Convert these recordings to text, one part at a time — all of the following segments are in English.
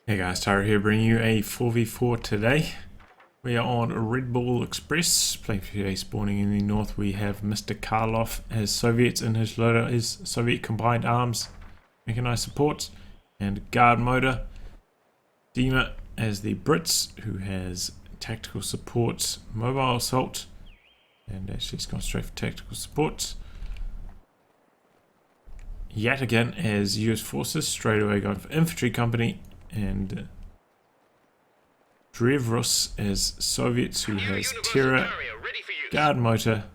Hey guys, Tyler here bringing you a 4v4 today. We are on Redball Express, playing for today. Spawning in the north we have Mr. Carloff as Soviets in his loader is Soviet Combined Arms, mechanized support, and guard motor. Dima as the Brits, who has tactical support, mobile assault, and actually it's gone straight for tactical support. Yatagain as US forces, straight away going for infantry company, and Drevrus as Soviets, who has terror, guard motor,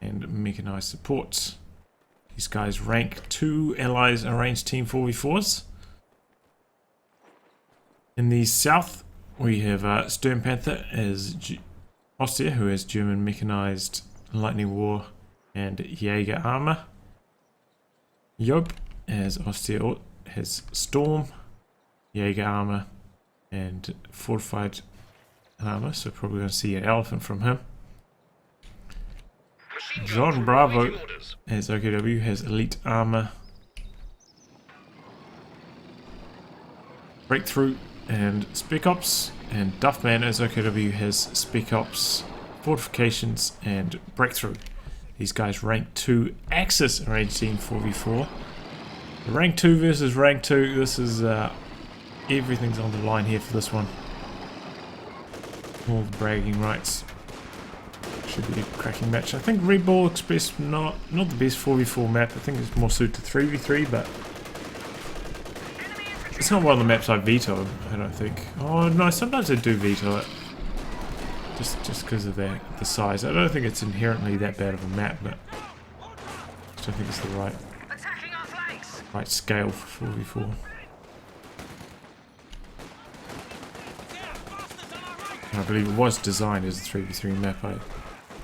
and mechanized support. These guys rank 2 allies arranged team 4v4s. In the south we have Sturmpanther as Austria, who has German mechanized lightning war and Jaeger armor. Yope as Austria has storm, Jaeger armor, and fortified armor, so probably going to see an elephant from him. JohnBravo as OKW has elite armor, breakthrough, and spec ops, and Duffman as OKW has spec ops, fortifications, and breakthrough. These guys rank 2 Axis arranged team 4v4. Rank 2 versus rank 2. This is everything's on the line here for this one. All the bragging rights. Should be a cracking match. I think Redball Express not the best 4v4 map. I think it's more suited to 3v3, but it's not one of the maps I veto, I don't think. Oh no, sometimes I do veto it. Just because of the size. I don't think it's inherently that bad of a map, but I just don't think it's the right scale for 4v4. I believe it was designed as a 3v3 map. I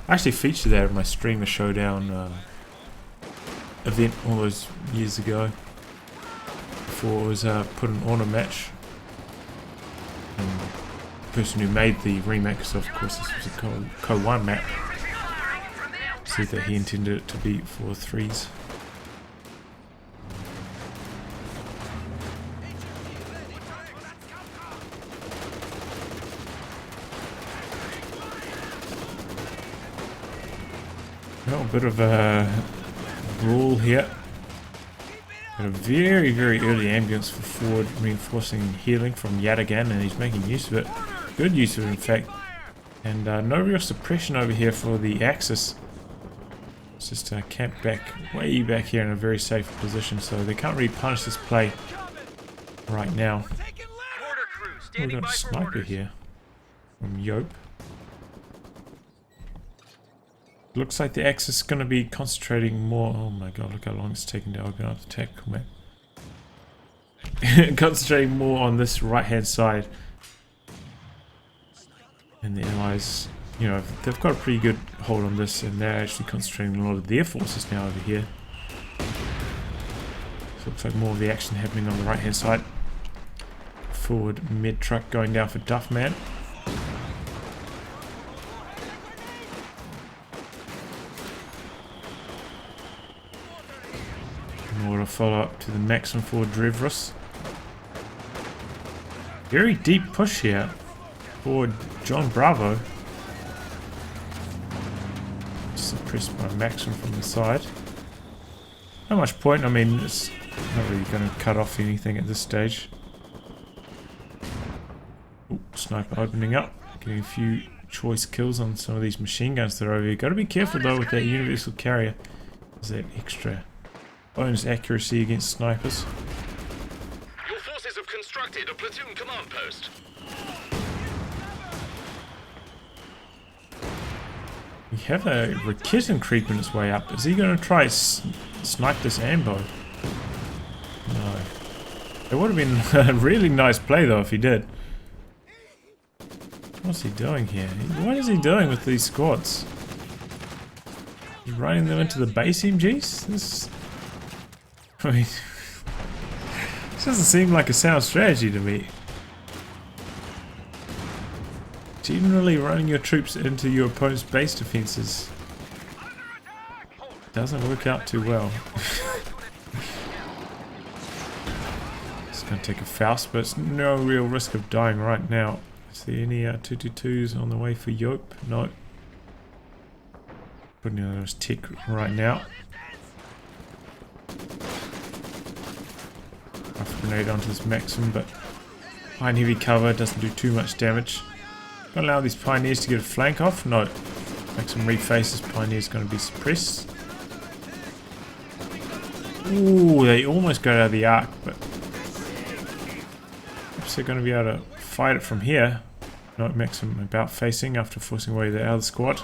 actually featured that in my Streamer Showdown event all those years ago, before it was put in on a match. And the person who made the remake, so of course this was a Co-1 map, said that he intended it to be for 3s. Well, a bit of a brawl here. Got a very early ambulance for forward reinforcing and healing from Yatagain, and he's making use of it. Good use of it, in fact. And no real suppression over here for the Axis. It's just camped way back here in a very safe position, so they can't really punish this play right now. We've got a sniper here from Yope. Looks like the Axis is going to be concentrating more. Oh my god, look how long it's taking to organize the tactical map. Concentrating more on this right hand side. And the Allies, you know, they've got a pretty good hold on this, and they're actually concentrating a lot of their forces now over here. So it looks like more of the action happening on the right hand side. Forward mid truck going down for Duffman. More to follow up to the maximum for Drevrus. Very deep push here for JohnBravo. Suppressed by maximum from the side. Not much point, I mean, it's not really going to cut off anything at this stage. Ooh, sniper opening up, getting a few choice kills on some of these machine guns that are over here. Got to be careful though with that universal carrier. There's that extra bonus accuracy against snipers. Your forces have constructed a platoon command post. We have a Raketen creeping its way up. Is he going to try snipe this ambo? No. It would have been a really nice play though if he did. What's he doing here? What is he doing with these squads? He's running them into the base MGs? I mean, this doesn't seem like a sound strategy to me. Generally running your troops into your opponent's base defenses doesn't work out too well. Just going to take a Faust, but it's no real risk of dying right now. Is there any 222s on the way for Yope? No. Putting on those tech right now. Rough grenade onto this Maxim, but high and heavy cover doesn't do too much damage. Gonna allow these Pioneers to get a flank off? No. Maxim refaces, Pioneer's gonna be suppressed. Ooh, they almost got out of the arc, but perhaps they're gonna be able to fight it from here. No, Maxim about facing after forcing away the other squad.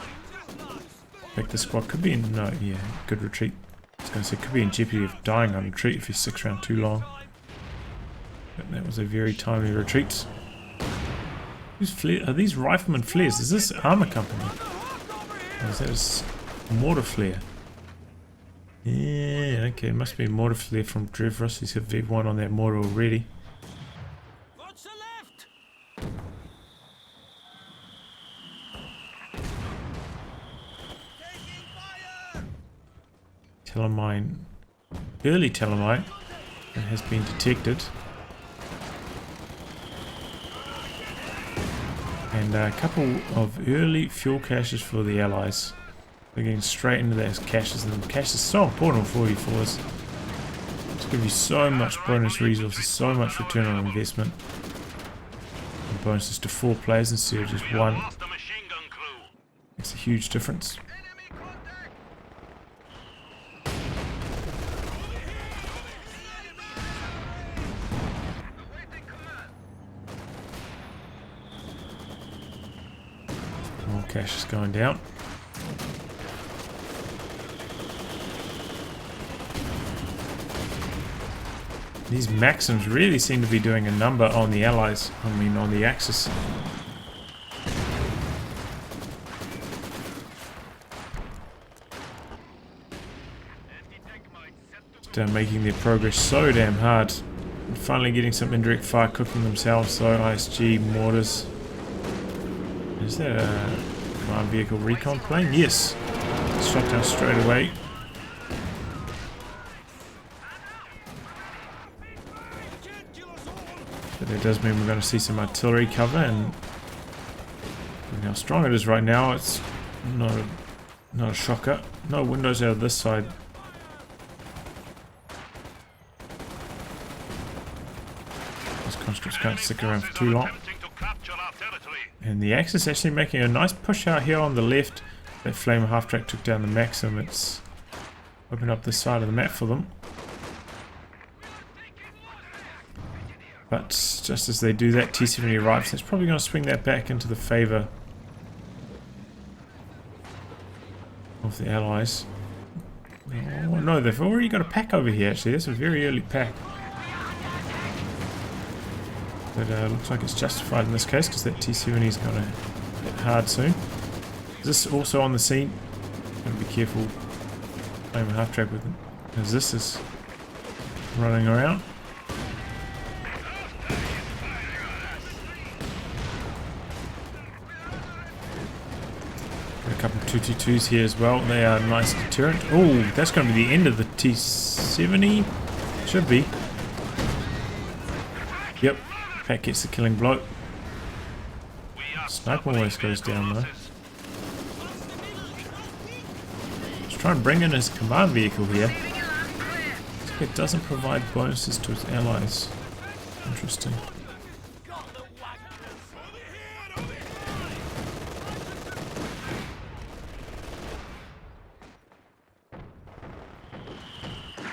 In fact, the squad could be in, no, yeah, good retreat. I was going to say, could be in jeopardy of dying on retreat if he sticks around too long. But that was a very timely retreat. Who's flare? Are these rifleman flares? Is this armor company? Or is that a mortar flare? Yeah, okay, it must be a mortar flare from Drevrus. He's hit V1 on that mortar already. Telemine, early telemine that has been detected, and a couple of early fuel caches for the allies. They're getting straight into those caches, and the cache is so important on 44s. It's give you so much bonus resources, so much return on investment, and bonuses to 4 players instead of just 1. Makes a huge difference. Cash is going down. These Maxims really seem to be doing a number on the allies, on the Axis. Just making their progress so damn hard. And finally getting some indirect fire cooking themselves, so ISG, mortars. Is that a command vehicle recon plane? Yes. Shot down straight away. But that does mean we're going to see some artillery cover, and how strong it is right now, it's not a shocker. No windows out of this side. These conscripts can't stick around for too long. And the Axis actually making a nice push out here on the left. That Flamer half-track took down the Maxim. It's opened up this side of the map for them. But just as they do that, T-70 arrives. That's probably going to swing that back into the favour of the Allies. Oh no, they've already got a pack over here actually. That's a very early pack. But looks like it's justified in this case because that T-70 is going to hit hard soon. Is this also on the scene? Gotta be careful playing a half track with it, as this is running around. Got a couple of 222s here as well. They are a nice deterrent. Oh, that's going to be the end of the T-70. Should be. Yep. Pack gets the killing blow. Sniper always goes down though. Let's try and bring in his command vehicle here. It doesn't provide bonuses to its allies. Interesting.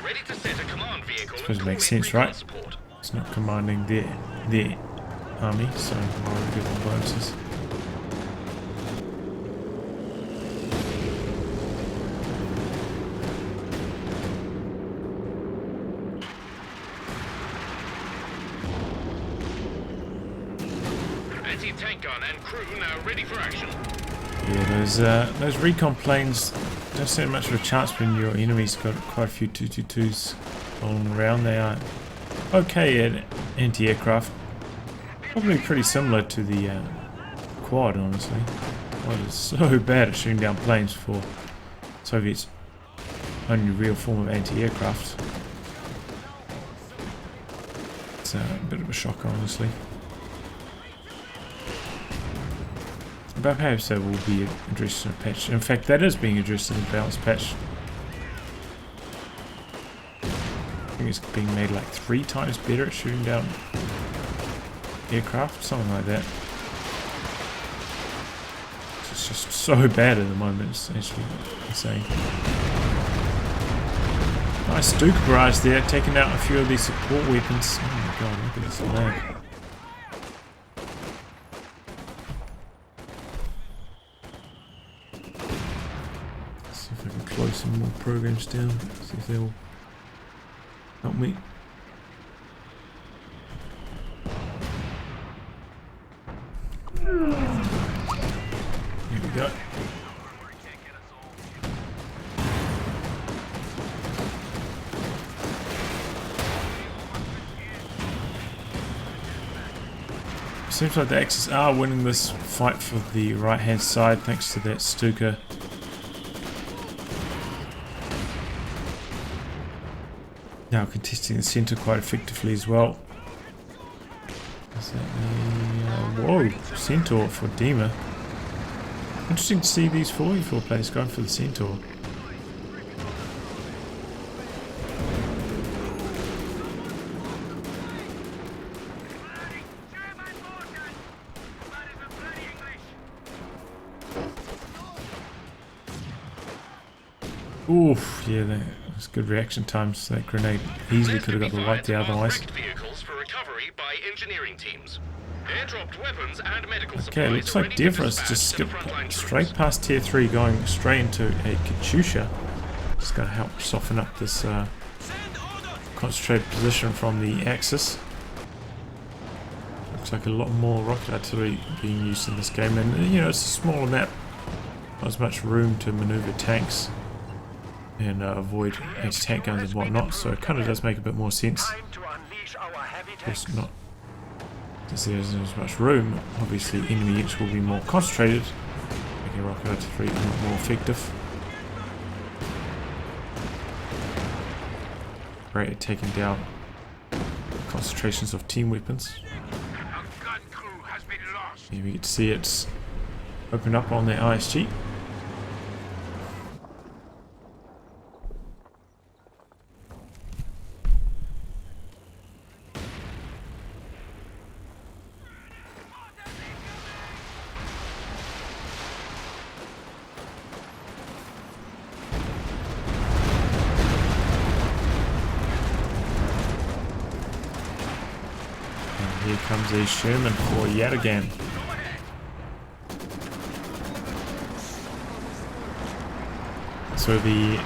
Ready to set a command vehicle. I suppose it makes sense, right? It's not commanding their army, so why would we give them bonuses? Anti-tank gun and crew now ready for action. Yeah, those recon planes don't stand much of a chance when your enemy's got quite a few 222s rolling around. They are okay at anti-aircraft. Probably pretty similar to the quad, honestly. Quad is so bad at shooting down planes for Soviets' only real form of anti-aircraft. It's a bit of a shocker, honestly. But perhaps that will be addressed in a patch. In fact, that is being addressed in the balance patch. I think it's being made like 3 times better at shooting down aircraft, something like that. It's just so bad at the moment, it's actually insane. Nice Duke barrage there, taking out a few of these support weapons. Oh my god, look at this lag. Let's see if I can close some more programs down, see if they will help me. Here we go. Seems like the Axis are winning this fight for the right hand side thanks to that Stuka. Now contesting the centre quite effectively as well. Is that the whoa, Centaur for Dima. Interesting to see these 4v4 players going for the Centaur. Oof, yeah, that was good reaction times. That grenade easily could have got the light there otherwise. Vehicles for recovery by engineering teams. Airdropped weapons and medical Okay, looks like Drevrus just skipped straight past tier 3, going straight into a Katyusha. Just gotta help soften up this concentrated position from the Axis. Looks like a lot more rocket artillery being used in this game, and you know, it's a smaller map, not as much room to maneuver tanks and avoid anti-tank guns and whatnot, so it kind of does make a bit more sense. Of course, not because there isn't as much room. Obviously, enemy units will be more concentrated, making rocket artillery a lot more effective. Great at taking down concentrations of team weapons. Here we get to see it open up on their ISG. Here comes a Sherman for Yatagain. So the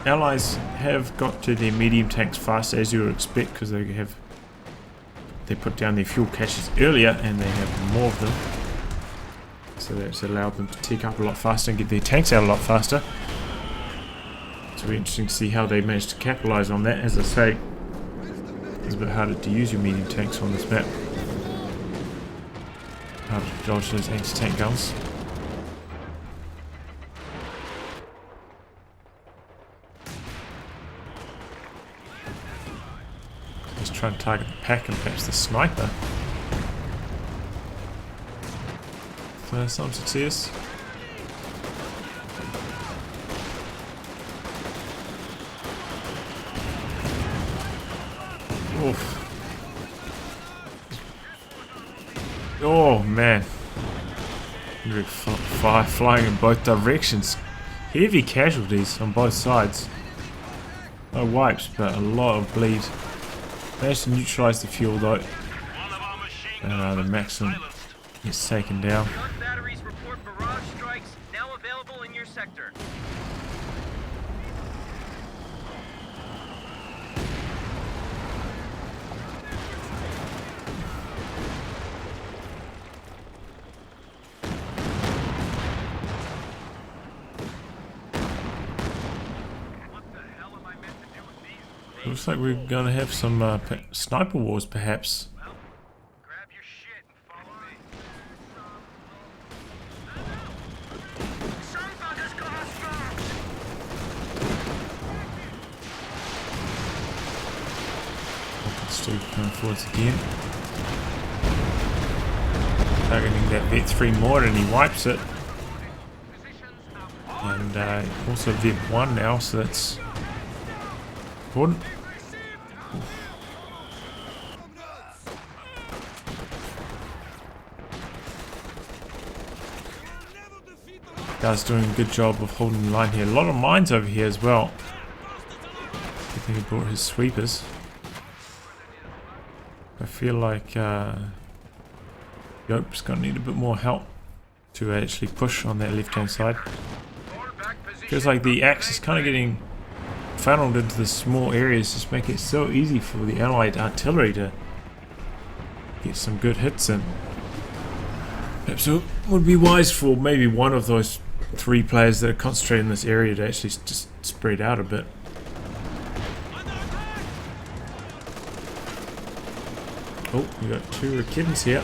Allies have got to their medium tanks fast, as you would expect, because they put down their fuel caches earlier and they have more of them. So that's allowed them to take up a lot faster and get their tanks out a lot faster. It's really interesting to see how they managed to capitalize on that. As I say, it's a bit harder to use your medium tanks on this map. Harder to dodge those anti-tank guns. Let's try and target the pack and perhaps the sniper. Some success. Oof. Oh man, fire flying in both directions. Heavy casualties on both sides. No wipes, but a lot of bleed. Managed to neutralise the fuel though, and the maximum is taken down. Batteries report barrage strikes now available in your sector. Looks like we're going to have some sniper wars, perhaps. Well, grab your shit and follow me. Sturmpanther's got us strong. forwards again. Targeting that Vet 3 mod and he wipes it. And also Vet 1 now, so that's important. Guy's doing a good job of holding the line here. A lot of mines over here as well. I think he brought his sweepers. I feel like Yope's gonna need a bit more help to actually push on that left hand side. Feels like the axe is kind of getting funneled into the small areas, just making it so easy for the allied artillery to get some good hits in. Perhaps it would be wise for maybe one of those 3 players that are concentrating in this area to actually just spread out a bit. Oh, we got 2 Rakitans here.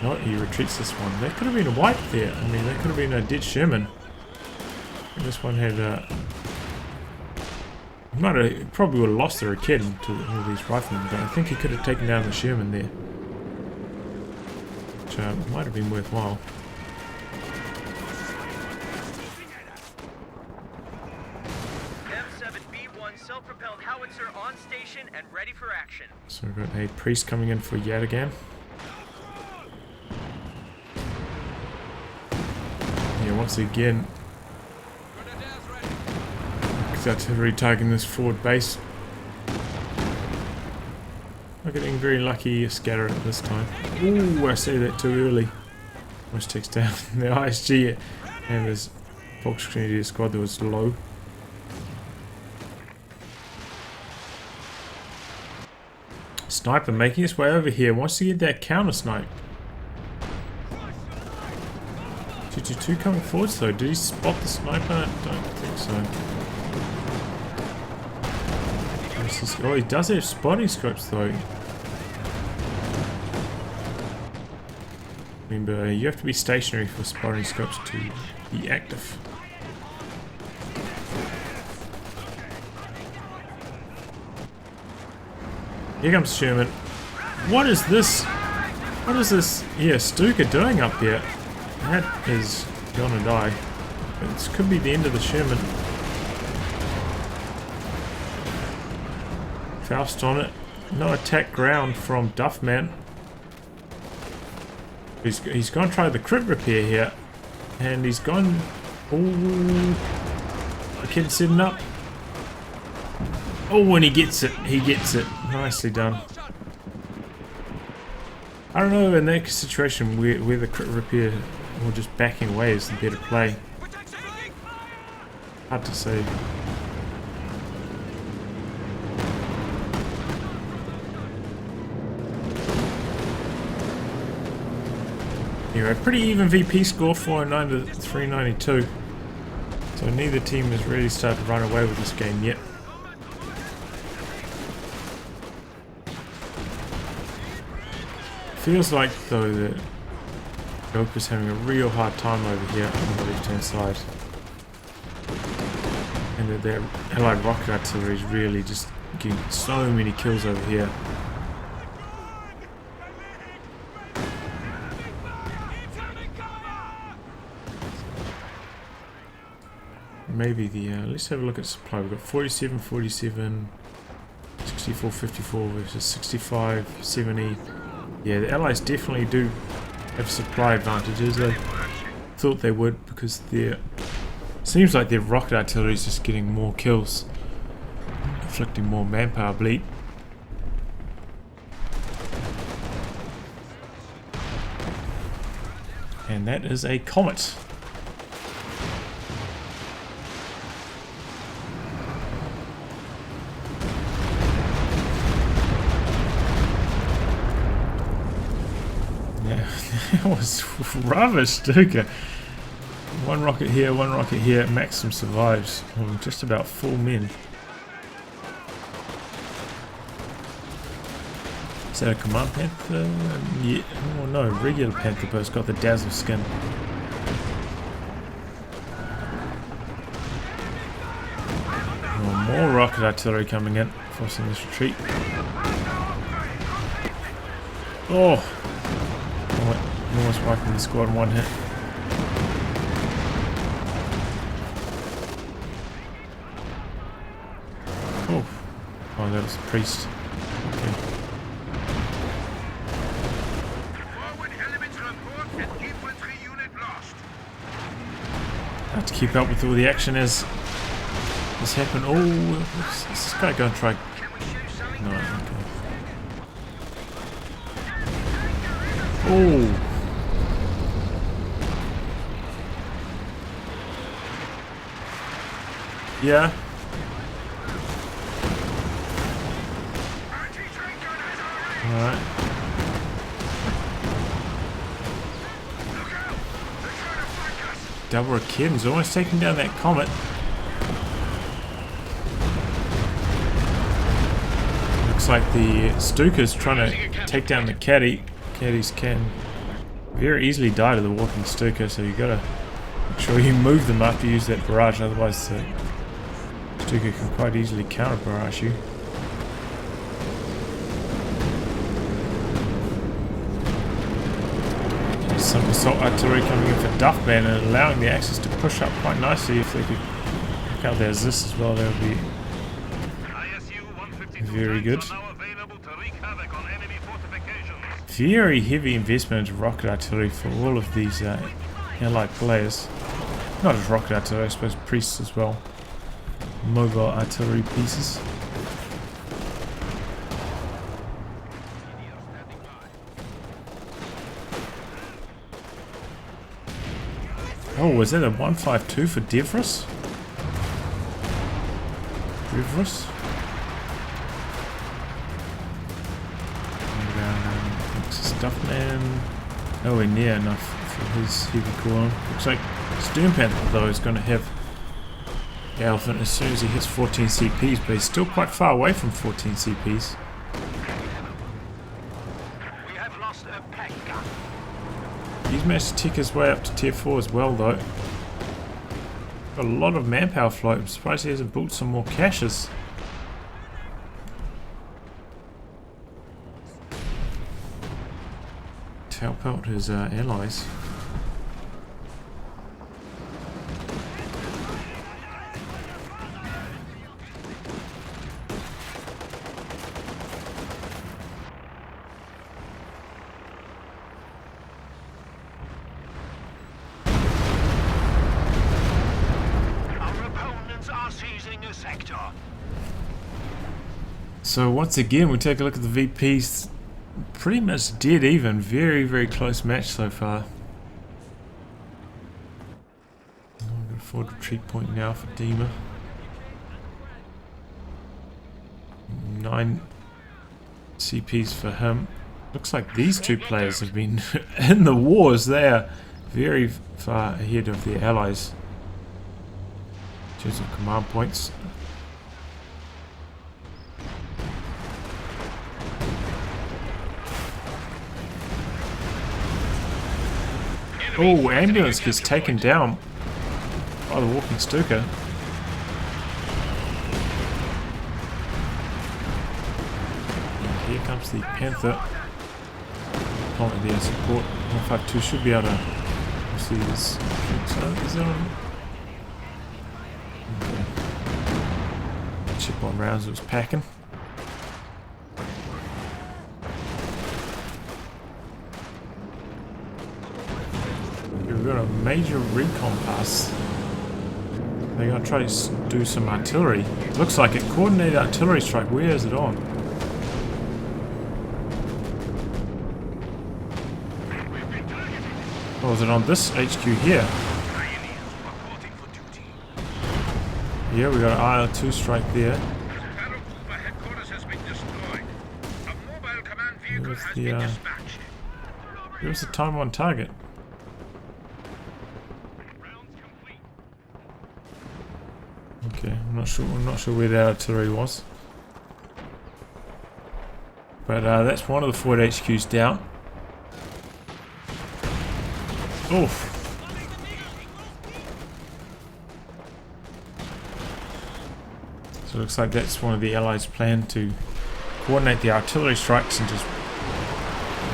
No, he retreats this one. That could have been a wipe there. I mean, that could have been a dead Sherman. And this one had probably would have lost the Rakit to all these riflemen, but I think he could have taken down the Sherman there. Which might have been worthwhile. M7B1 self-propelled howitzer on station and ready for action. So we've got a priest coming in for Yatagain. Yeah, once again, artillery targeting this forward base. Not getting very lucky scatter at this time. Ooh, I say that too early. Almost takes down the ISG and his Fox Grenadier squad that was low. Sniper making his way over here. Wants to get that counter snipe. 222 coming forwards though. Did he spot the sniper? I don't think so. Oh, he does have spotting scopes though. Remember, you have to be stationary for spotting scopes to be active. Here comes Sherman. What is this? What is this? Yeah, Stuka doing up here? That is gonna die. This could be the end of the Sherman. Faust on it. No attack ground from Duffman. He's gone try the crit repair here. And he's gone... Ooh. The kid's sitting up. Oh, when he gets it, he gets it. Nicely done. I don't know, in that situation where the crit repair or just backing away is the better play. Hard to say. Anyway, pretty even VP score, 409 to 392. So neither team has really started to run away with this game yet. Feels like though that Yope is having a real hard time over here on the left hand side. And that their allied rocket artillery is really just getting so many kills over here. Maybe the let's have a look at supply. We've got 47, 47, 64, 54 versus 65, 70. Yeah, the allies definitely do have supply advantages. I thought they would because their seems like their rocket artillery is just getting more kills, inflicting more manpower bleed. And that is a comet. That was rather stupid. One rocket here, Maxim survives. Just about 4 men. Is that a command panther? Yeah. Oh no, regular panther, but it's got the dazzle skin. Oh, more rocket artillery coming in Reinforcing this retreat. Oh! Almost wiping the squad in one hit. Oh! Oh, that was a priest. Okay. Have to keep up with all the action as this happened. Oh, is this guy going to try? No, okay. Oh. Yeah. Alright. Double Kim's almost taking down that comet. Looks like the Stuka's trying to take down the caddy. Caddies can very easily die to the walking Stuka, so you gotta make sure you move them after you use that barrage, otherwise the Stuka can quite easily counter barrage you. Some assault artillery coming in for Duffman and allowing the Axis to push up quite nicely. If they could look out their this as well, that would be very good. Very heavy investment into rocket artillery for all of these allied players. Not just rocket artillery, I suppose priests as well. Mobile artillery pieces. Oh, was that a 152 for Drevrus? Drevrus? Duffman, nowhere near enough for his heavy core. Looks like Sturmpanther though is going to have the Elephant as soon as he hits 14 CPs, but he's still quite far away from 14 CPs. We have lost a pack gun. He's managed to tick his way up to tier 4 as well though. Got a lot of manpower float. I'm surprised he hasn't built some more caches. To help out his allies. Our opponents are seizing a sector. So once again we take a look at the VPs. Pretty much dead even. Very, very close match so far. I've got a forward retreat point now for Dima. 9 CPs for him. Looks like these two players have been in the wars. They are very far ahead of their allies in terms of command points. Oh, ambulance gets taken down by the walking Stuka. And here comes the Panther. Apparently their support 152 should be able to see this. Is that on? Okay. Chip on rounds it was packing. We've got a major recon pass. They're going to try to do some artillery. Looks like it. Coordinated artillery strike. Where is it on? Oh, is it on this HQ here? Yeah, we got an IL-2 strike there. Here's the time on target. Okay, I'm not sure where that artillery was. But that's one of the forward HQs down. Oof. So So it looks like that's one of the Allies' plan to coordinate the artillery strikes and just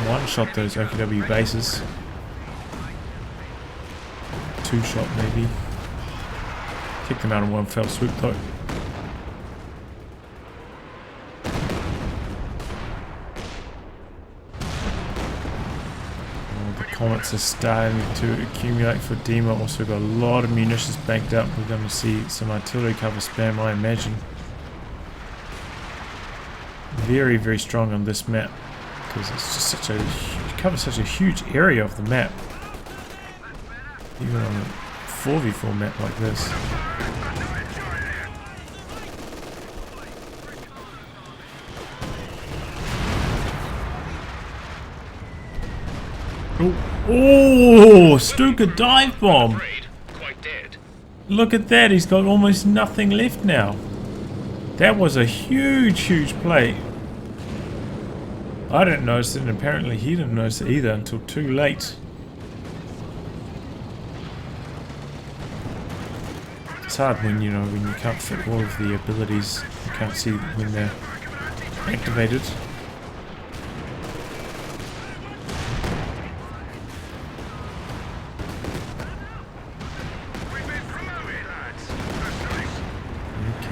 one-shot those OKW bases. Two-shot maybe. Kick them out in one fell swoop though. Comets are starting to accumulate for Dima. Also got a lot of munitions banked up. We're going to see some artillery cover spam, I imagine. Very, very strong on this map because it's just such a it covers such a huge area of the map. Even on a 4v4 map like this. Oh, Stuka dive bomb! Look at that, he's got almost nothing left now. That was a huge, huge play. I didn't notice it, and apparently he didn't notice it either until too late. It's hard when, you know, when you can't fit all of the abilities, you can't see when they're activated.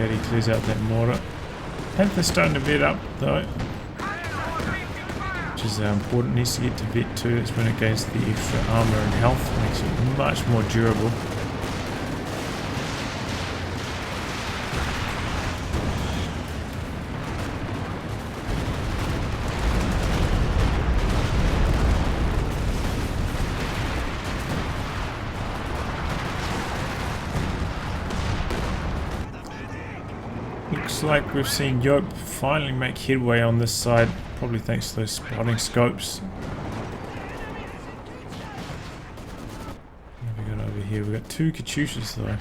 He clears out that mortar. Panther's starting to vet up though, which is important. Needs to get to vet 2. It's when it gains the extra armor and health, makes it much more durable. Looks like we've seen Yope finally make headway on this side, probably thanks to those spotting scopes. What have we got over here? We've got 2 Katyushas though.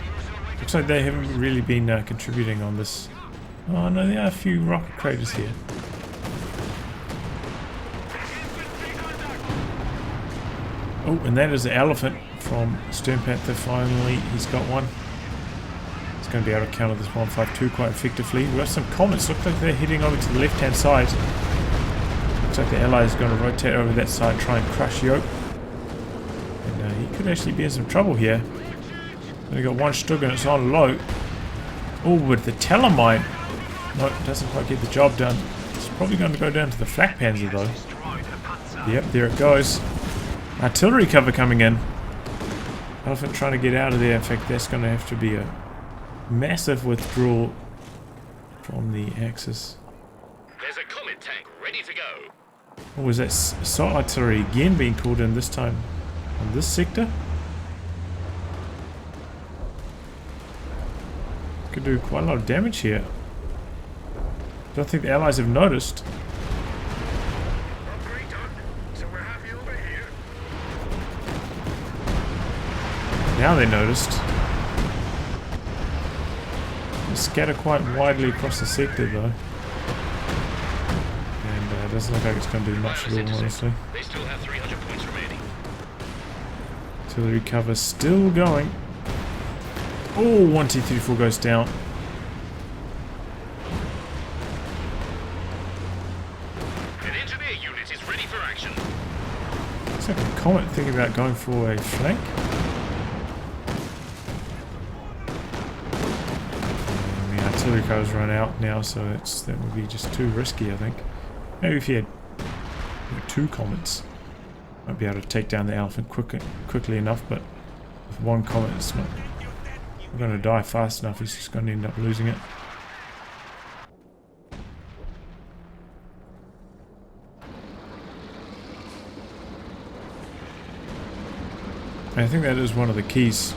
Looks like they haven't really been contributing on this. Oh no, there are a few rocket craters here. Oh, and that is the elephant from Sturmpanther finally. He's got one. Going to be able to counter this 152 quite effectively. We've got some comets. Looks like they're heading over to the left hand side. Looks like the ally is going to rotate over that side and try and crush Yope. And he could actually be in some trouble here. Only got one Stug and it's on low. Oh, with the Telemine. No, it doesn't quite get the job done. It's probably going to go down to the Flak Panzer though. Yep, there it goes. Artillery cover coming in. Elephant trying to get out of there. In fact, that's going to have to be a massive withdrawal from the Axis. There's a comet tank ready to go. What was that? Assault artillery again being called in, this time on this sector? Could do quite a lot of damage here. Don't think the Allies have noticed. Now they noticed. They scatter quite widely across the sector though. And it doesn't look like it's going to do much at all, honestly. They still have 300 points remaining. Artillery cover still going. Oh, 1, 2, 3, 4 goes down. An engineer unit is ready for action. Looks like a Comet thinking about going for a flank. Artillery covers run out now, so that would be just too risky, I think. Maybe if you had 2 Comets, might be able to take down the elephant quickly enough, but with 1 Comet, it's not going to die fast enough. He's just going to end up losing it. And I think that is one of the keys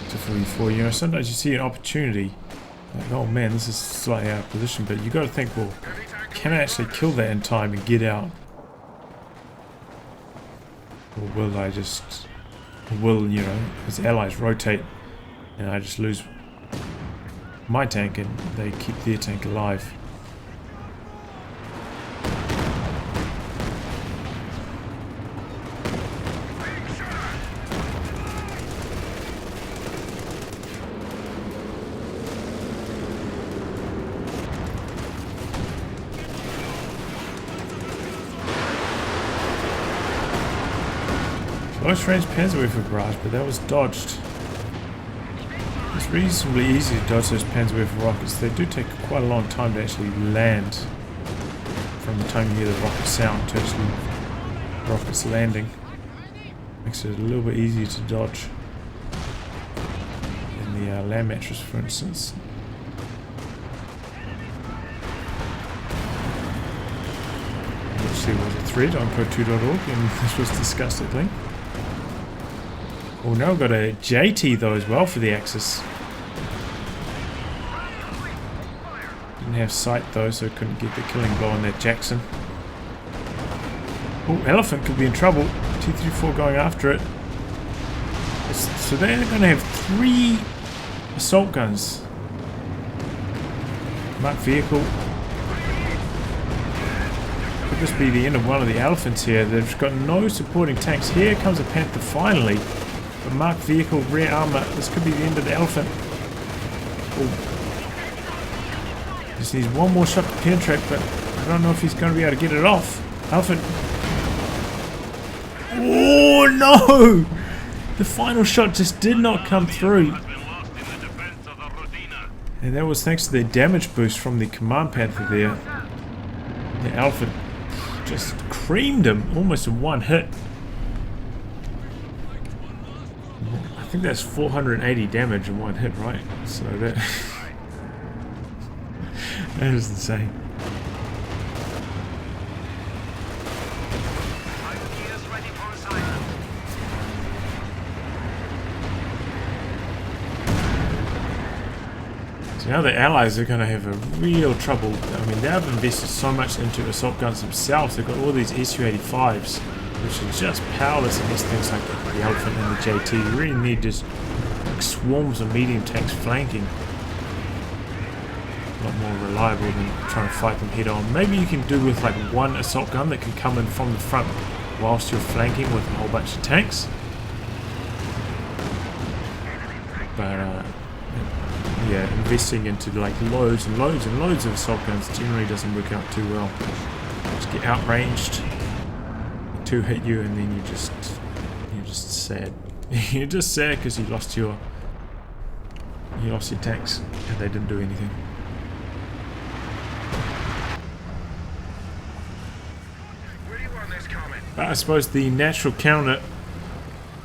to 4v4. You know, sometimes you see an opportunity. Like, oh man, this is slightly out of position, but you got to think, well, can I actually kill that in time and get out? Or will I just, will, you know, his allies rotate and I just lose my tank and they keep their tank alive? close range Panzerwerfer barrage, but that was dodged. It's reasonably easy to dodge those Panzerwerfer rockets. They do take quite a long time to actually land from the time you hear the rocket sound to actually rockets landing. Makes it a little bit easier to dodge in the land mattress, for instance. Which there was a thread on code2.org and this was discussed at length. Oh, now we've got a JT though as well for the Axis. Didn't have sight though, so couldn't get the killing blow on that Jackson. Oh, Elephant could be in trouble. T-34 going after it. So they're going to have 3 assault guns. Marked vehicle. Could this be the end of one of the Elephants here? They've got no supporting tanks. Here comes a Panther finally. But marked vehicle, rear armor. This could be the end of the Elephant. Oh. Just needs one more shot to penetrate, but I don't know if he's going to be able to get it off. Elephant. Oh no! The final shot just did not come through. And that was thanks to the damage boost from the Command Panther there. The Elephant just creamed him almost in one hit. I think that's 480 damage in one hit, right? So that that is insane. So now the Allies are going to have a real trouble. I mean, they've invested so much into assault guns themselves. They've got all these Su-85s, which are just powerless against things like the Elephant and the JT. You really need just like swarms of medium tanks flanking. A lot more reliable than trying to fight them head on. Maybe you can do with like one assault gun that can come in from the front whilst you're flanking with a whole bunch of tanks. But yeah, investing into like loads and loads and loads of assault guns generally doesn't work out too well. Just get outranged, 2 hit you, and then you're just sad. You're just sad because you lost your tanks and they didn't do anything. But I suppose the natural counter,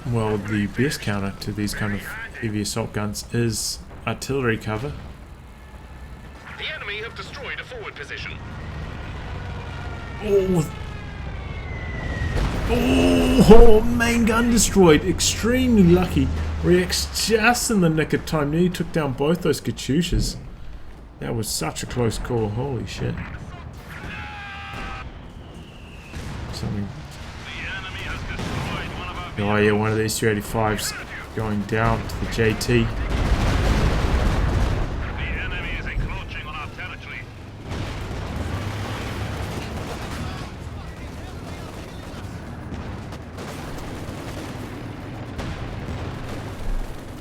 well, the best counter to these kind of heavy assault guns is artillery cover. The enemy have destroyed a forward position. Oh, main gun destroyed. Extremely lucky. Reacts just in the nick of time. Nearly took down both those Katyushas. That was such a close call. Holy shit. Something. Oh yeah, one of these Su-85s going down to the JT.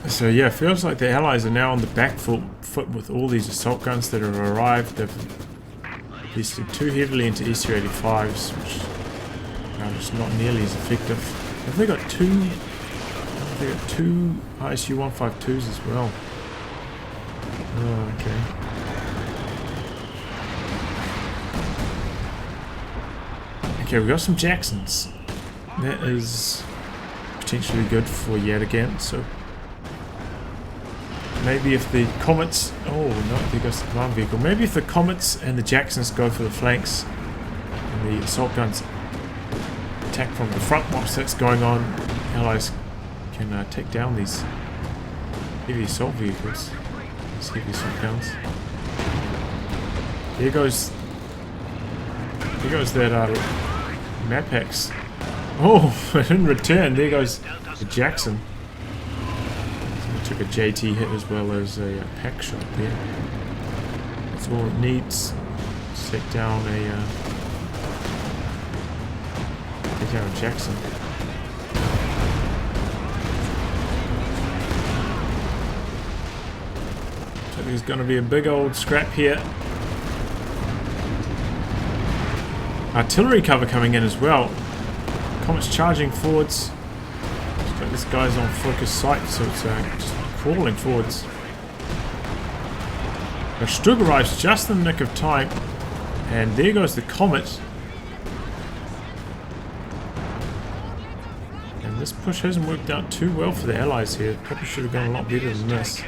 So yeah, it feels like the Allies are now on the back foot with all these assault guns that have arrived. They've invested too heavily into Su-85s, which are just not nearly as effective. Have they got two? They got 2 ISU-152s as well. Oh, okay. Okay, we got some Jacksons. That is potentially good for Yatagain. So maybe if the Comets... Oh, no, there goes the command vehicle. Maybe if the Comets and the Jacksons go for the flanks and the assault guns attack from the front whilst that's going on, Allies can take down these heavy assault vehicles. These heavy assault guns. There goes that Mapax. Oh, it didn't return. There goes the Jackson. Took a JT hit as well as a pack shot there. That's all it needs. Take down a Jackson. So there's going to be a big old scrap here. Artillery cover coming in as well. Comets charging forwards. like this guy's on focus sight, so it's just crawling forwards. Now Stug arrives just in the nick of time, and there goes the Comet. And this push hasn't worked out too well for the Allies here. Probably should have gone a lot better than this.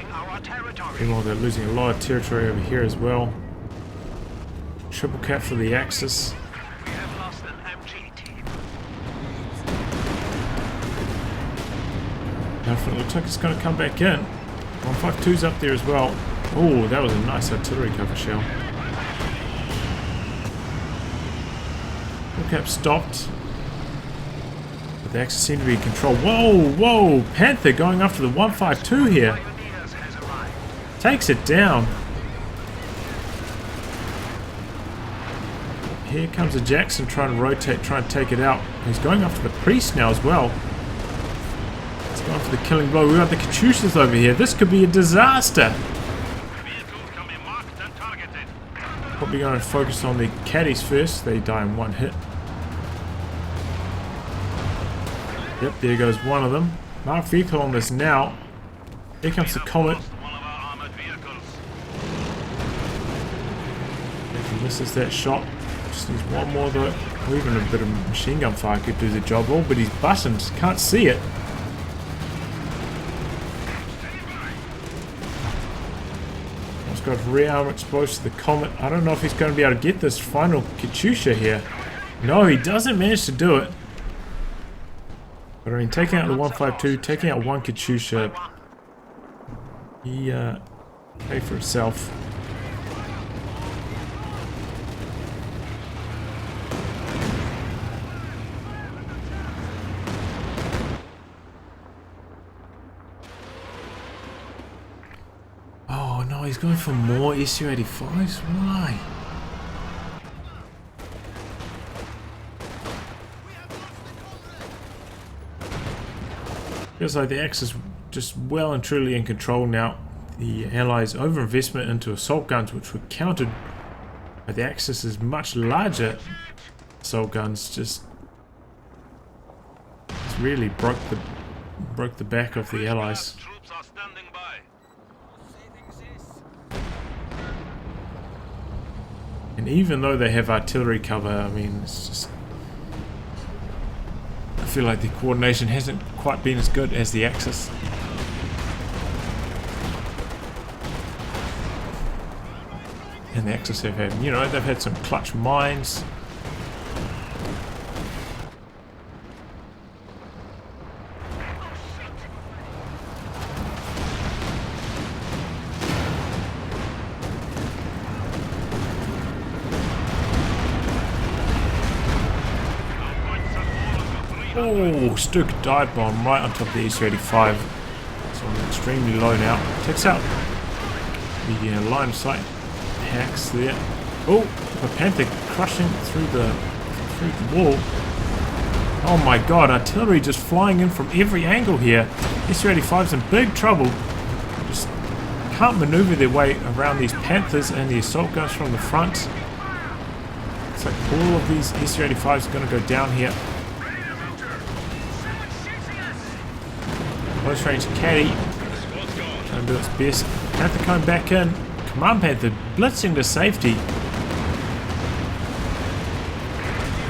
Meanwhile, they're losing a lot of territory over here as well. Triple cap for the Axis. Now it looks like it's going to come back in. 152's up there as well. Oh, that was a nice artillery cover shell. Triple cap stopped. But the Axis seem to be in control. Whoa, whoa! Panther going after the 152 here. Takes it down. Here comes a Jackson trying to rotate, trying to take it out. He's going after the Priest now as well. He's going for the killing blow. We've got the Katyushas over here. This could be a disaster. Probably going to focus on the caddies first. They die in one hit. Yep, there goes one of them. Mark vehicle on this now. Here comes the Comet. If he misses that shot, just needs one more though. Or even a bit of machine gun fire could do the job. Oh, but he's buttoned. Can't see it. He's got rear armor exposed to the Comet. I don't know if he's going to be able to get this final Katyusha here. No, he doesn't manage to do it. But I mean, taking out the 152, taking out one Katyusha, he paid for itself. Oh no, he's going for more Su-85s? Why? Feels like the Axis just well and truly in control now. The Allies' overinvestment into assault guns, which were countered by the Axis' much larger assault guns, just really broke the back of the Allies. And even though they have artillery cover, I mean, it's just, I feel like the coordination hasn't quite been as good as the Axis. And the Axis have had, you know, they've had some clutch mines. Oh, Stuk dive bomb right on top of the Su-85. So I'm extremely low now. Takes out the line of sight hacks there. Oh, a Panther crushing through the wall. Oh my god, artillery just flying in from every angle here. Su-85's in big trouble. Just can't maneuver their way around these Panthers and the assault guns from the front. It's like all of these Su-85s are going to go down here. Close range caddy. Trying to do its best. Panther coming back in. Come on, Panther. Blitzing to safety.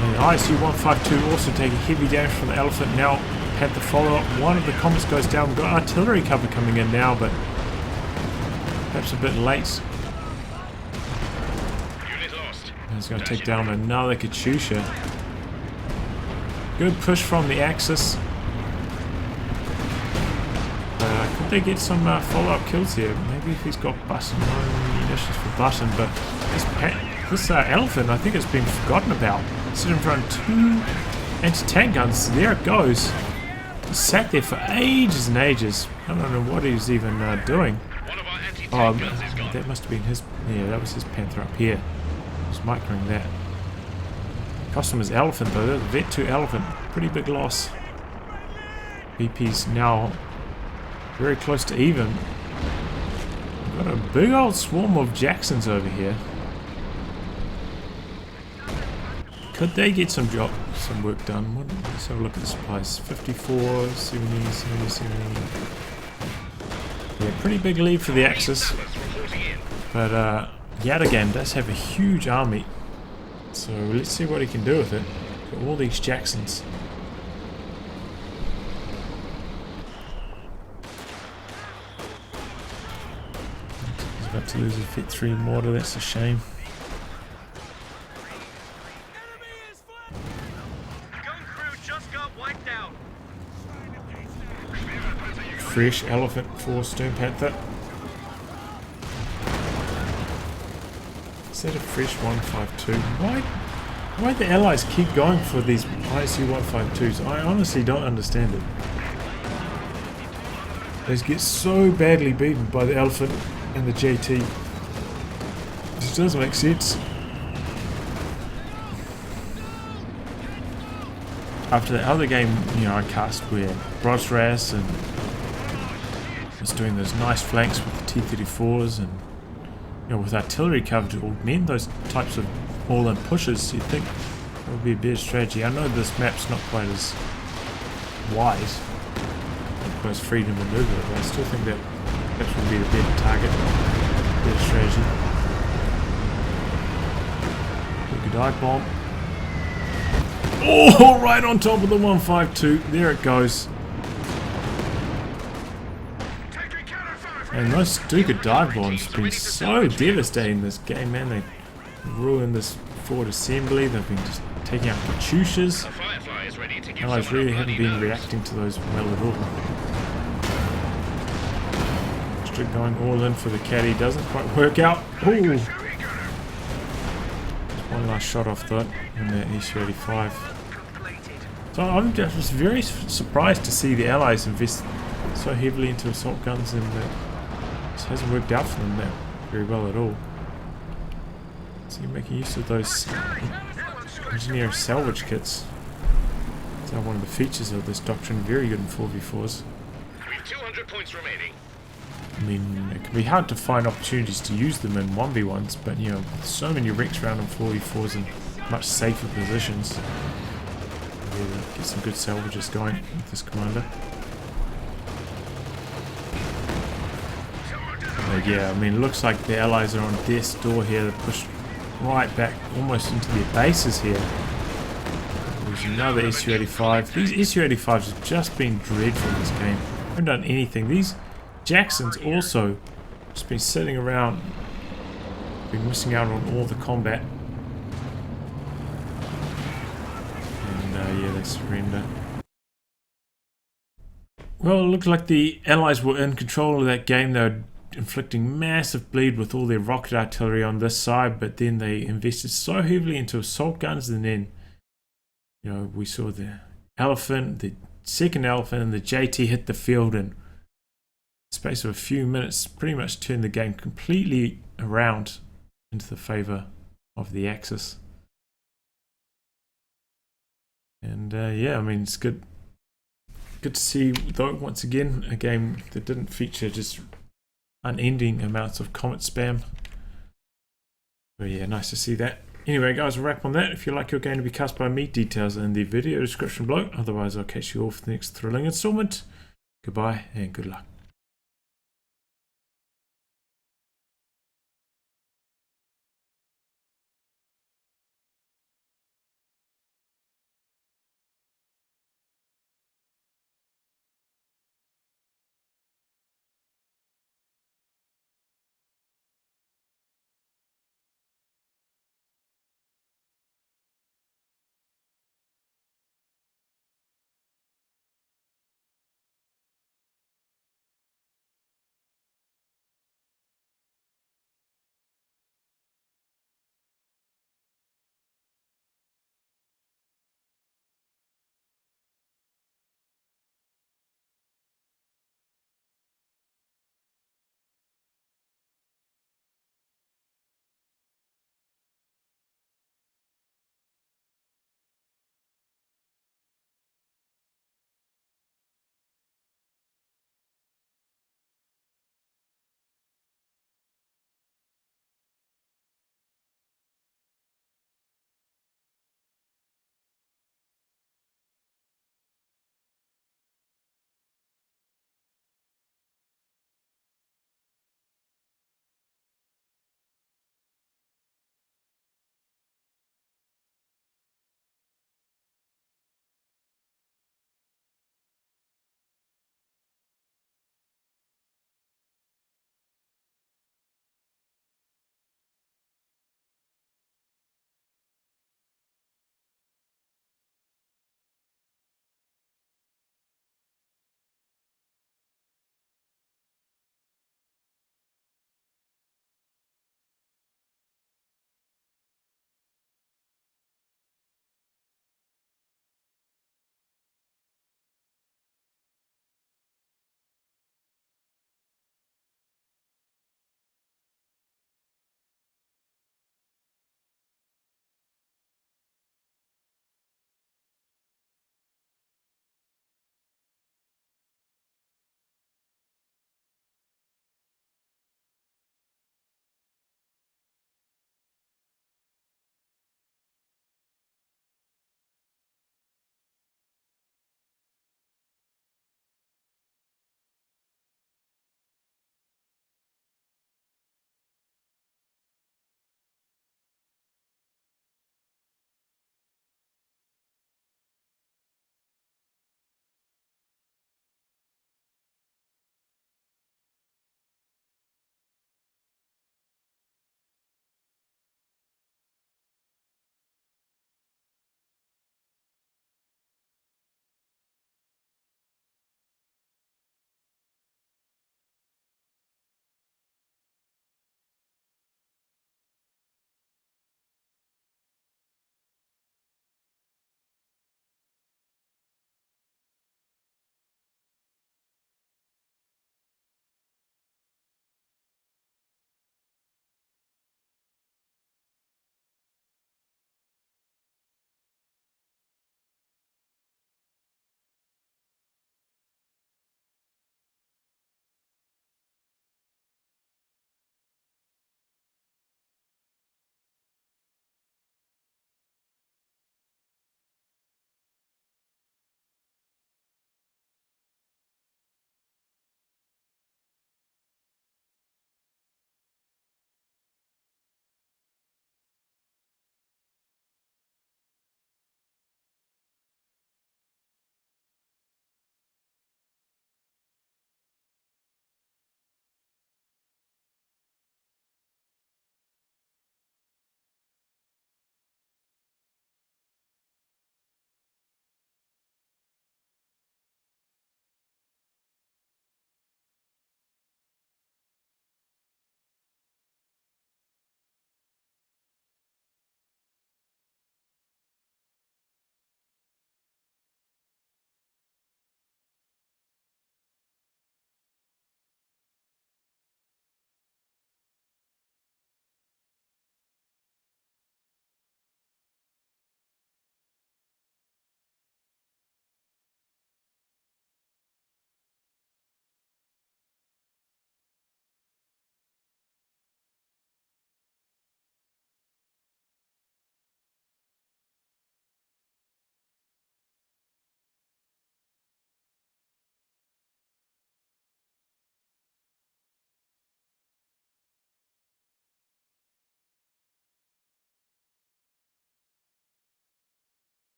And ISU-152 also taking heavy damage from the Elephant. Now Panther follow up. One of the Comets goes down. We've got artillery cover coming in now, but perhaps a bit late. And he's going to take down another Katyusha. Good push from the Axis. Could they get some follow-up kills here? Maybe if he's got Button, no munitions for Button, but this Elephant, I think it's been forgotten about. Sitting in front of two anti-tank guns. There it goes. He sat there for ages and ages. I don't know what he's even doing. Oh, that must have been his. Yeah, that was his Panther up here. Just microing that. Cost him his Elephant though. That Vet 2 Elephant. Pretty big loss. BP's now very close to even. We've got a big old swarm of Jacksons over here. But they get some work done. Let's have a look at the supplies. 54, 70, 70, 70. Yeah, pretty big lead for the Axis. But Yatagain does have a huge army. So let's see what he can do with it. Got all these Jacksons. He's about to lose a Fit 3 mortar, that's a shame. Fresh elephant for Sturmpanther. Is that a fresh 152? Why the Allies keep going for these ISU 152s? I honestly don't understand it. They get so badly beaten by the elephant and the JT. It just doesn't make sense. After the other game, you know, I cast where Drevrus and was doing those nice flanks with the T-34s and, you know, with artillery cover to augment those types of all-in pushes, you'd think that would be a better strategy. I know this map's not quite as wide, not quite as free to maneuver, but I still think that would be the better target, better strategy. Good dive bomb. Oh, right on top of the 152. There it goes. And those Stuka dive bombs have been so devastating this game, man. They ruined this forward assembly. They've been just taking out Katyushas. Allies really haven't been reacting to those well at all. Strict going all in for the caddy doesn't quite work out. Ooh. One last shot off that in the ISU-85. So I'm just very surprised to see the Allies invest so heavily into assault guns, and this hasn't worked out for them that very well at all. So you're making use of those engineer salvage kits. That's one of the features of this doctrine. Very good in 4v4s. With 200 points remaining. I mean, it can be hard to find opportunities to use them in 1v1s, but you know, with so many wrecks around in 4v4s in much safer positions, really get some good salvages going with this commander. But yeah, I mean, it looks like the Allies are on death's door here. They're pushed right back almost into their bases here. There's another ISU-85. These ISU-85s have just been dreadful in this game. They haven't done anything. These Jacksons also just been sitting around, been missing out on all the combat. And yeah, they surrender. Well, it looked like the Allies were in control of that game. They were inflicting massive bleed with all their rocket artillery on this side, but then they invested so heavily into assault guns, and then, you know, we saw the elephant, the second elephant, and the JT hit the field, and in the space of a few minutes pretty much turned the game completely around into the favor of the Axis. And yeah, I mean, it's good to see, though, once again, a game that didn't feature just unending amounts of comet spam. But yeah, nice to see that. Anyway, guys, we'll wrap on that. If you like your game to be cast by me, details are in the video description below. Otherwise, I'll catch you all for the next thrilling installment. Goodbye and good luck.